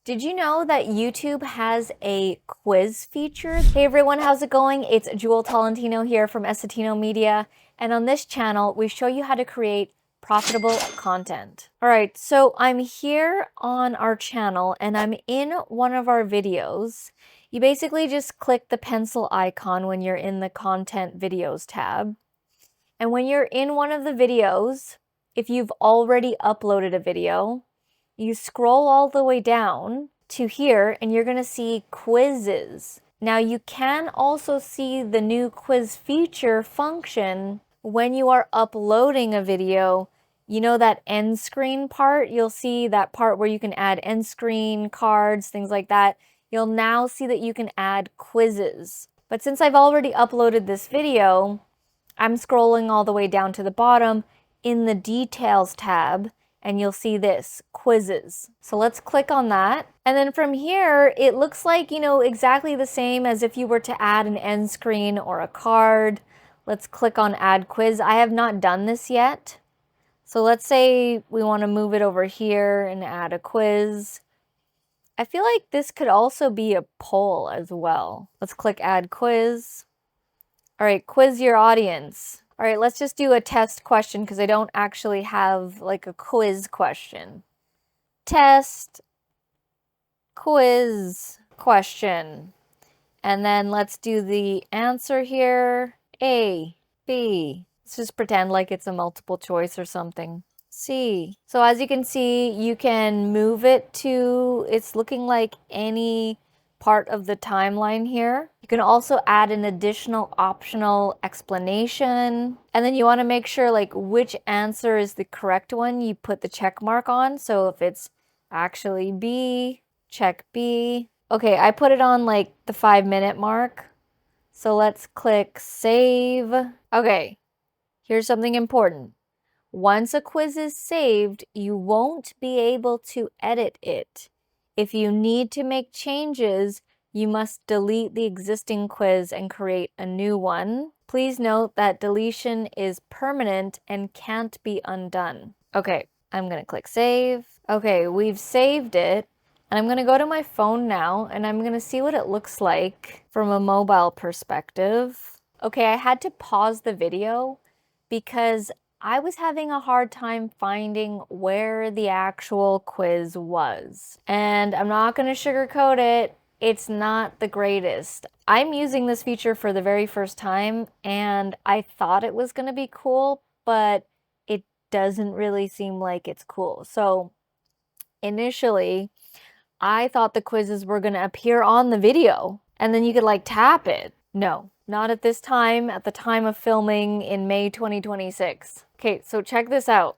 Did you know that YouTube has a quiz feature? Hey everyone, how's it going? It's Jewel Tolentino here from Essetinomedia, and on this channel, we show you how to create profitable content. All right, so I'm here on our channel and I'm in one of our videos. You basically just click the pencil icon when you're in the content videos tab. And when you're in one of the videos, if you've already uploaded a video, you scroll all the way down to here and you're going to see quizzes. Now you can also see the new quiz feature function when you are uploading a video. You know that end screen part? You'll see that part where you can add end screen, cards, things like that. You'll now see that you can add quizzes. But since I've already uploaded this video, I'm scrolling all the way down to the bottom in the details tab, and you'll see this, quizzes. So let's click on that. And then from here, it looks like, exactly the same as if you were to add an end screen or a card. Let's click on add quiz. I have not done this yet. So let's say we want to move it over here and add a quiz. I feel like this could also be a poll as well. Let's click add quiz. All right, quiz your audience. All right, let's just do a test question because I don't actually have like a quiz question. Test, quiz, question. And then let's do the answer here. A, B. Let's just pretend like it's a multiple choice or something. C. So as you can see, you can move it to, it's looking like any part of the timeline here. You can also add an additional optional explanation. And then you want to make sure like which answer is the correct one. You put the check mark on. So if it's actually B, check B. Okay, I put it on like the 5-minute mark. So let's click save. Okay, here's something important. Once a quiz is saved, you won't be able to edit it. If you need to make changes, you must delete the existing quiz and create a new one. Please note that deletion is permanent and can't be undone. Okay, I'm gonna click save. Okay, we've saved it. And I'm gonna go to my phone now and I'm gonna see what it looks like from a mobile perspective. Okay, I had to pause the video because I was having a hard time finding where the actual quiz was. And I'm not going to sugarcoat it, it's not the greatest. I'm using this feature for the very first time and I thought it was going to be cool, but it doesn't really seem like it's cool. So initially, I thought the quizzes were going to appear on the video and then you could like tap it. No, not at this time, at the time of filming in May 2026. Okay, so check this out.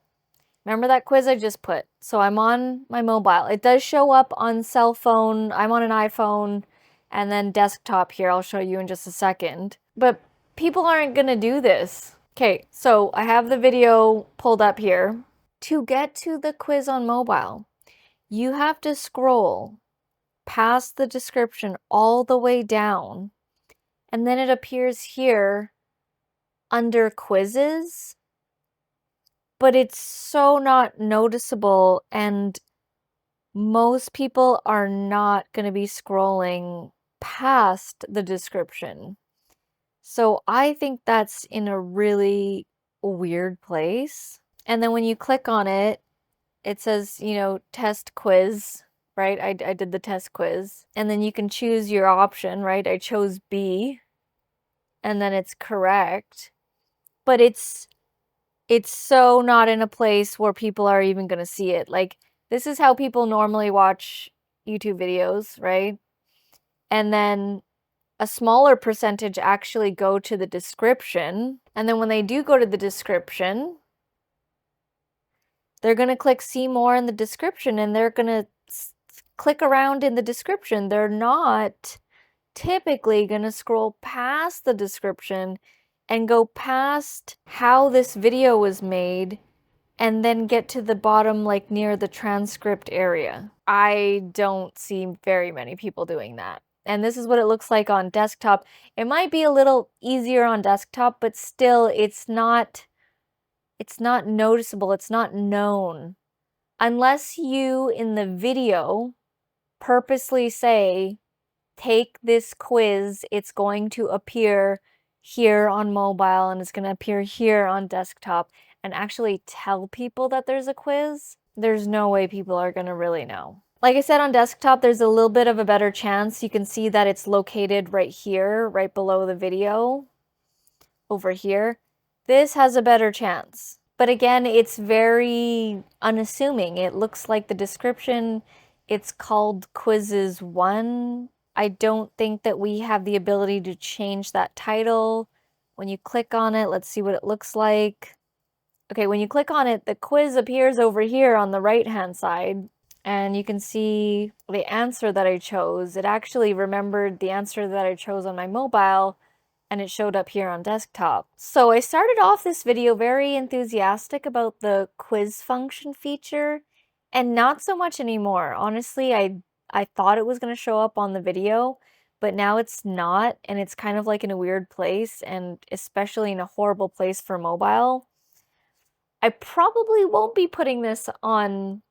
Remember that quiz I just put? So I'm on my mobile. It does show up on cell phone. I'm on an iPhone and then desktop here. I'll show you in just a second. But people aren't gonna do this. Okay, so I have the video pulled up here. To get to the quiz on mobile, you have to scroll past the description all the way down. And then it appears here under quizzes, but it's so not noticeable and most people are not going to be scrolling past the description. So I think that's in a really weird place. And then when you click on it, it says, test quiz, right? I did the test quiz. And then you can choose your option, right? I chose B. And then it's correct. But it's so not in a place where people are even going to see it. Like, this is how people normally watch YouTube videos, right? And then a smaller percentage actually go to the description. And then when they do go to the description, they're going to click see more in the description and they're going to click around in the description. They're not typically going to scroll past the description and go past how this video was made and then get to the bottom, like near the transcript area. I don't see very many people doing that. And this is what it looks like on desktop. It might be a little easier on desktop, but still it's not noticeable. It's not known. Unless you in the video purposely say, take this quiz, it's going to appear here on mobile and it's going to appear here on desktop, and actually tell people that there's a quiz, there's no way people are going to really know. Like I said, on desktop, there's a little bit of a better chance. You can see that it's located right here, right below the video, over here. This has a better chance. But again, it's very unassuming. It looks like the description, it's called Quizzes 1. I don't think that we have the ability to change that title. When you click on it, let's see what it looks like. Okay, when you click on it, the quiz appears over here on the right-hand side, and you can see the answer that I chose. It actually remembered the answer that I chose on my mobile, and it showed up here on desktop. So I started off this video very enthusiastic about the quiz function feature, and not so much anymore. Honestly, I thought it was going to show up on the video, but now it's not, and it's kind of like in a weird place, and especially in a horrible place for mobile. I probably won't be putting this on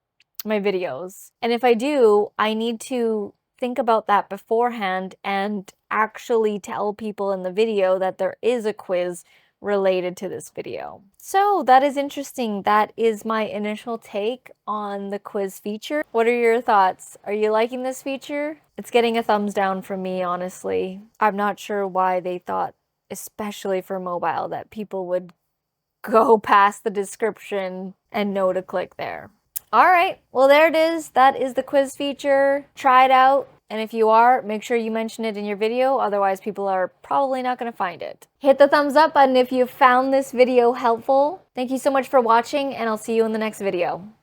my videos. And if I do, I need to think about that beforehand and actually tell people in the video that there is a quiz related to this video. So that is interesting. That is my initial take on the quiz feature. What are your thoughts? Are you liking this feature? It's getting a thumbs down from me, honestly. I'm not sure why they thought, especially for mobile, that people would go past the description and know to click there. All right, well, there it is. That is the quiz feature. Try it out. And if you are, make sure you mention it in your video. Otherwise, people are probably not going to find it. Hit the thumbs up button if you found this video helpful. Thank you so much for watching, and I'll see you in the next video.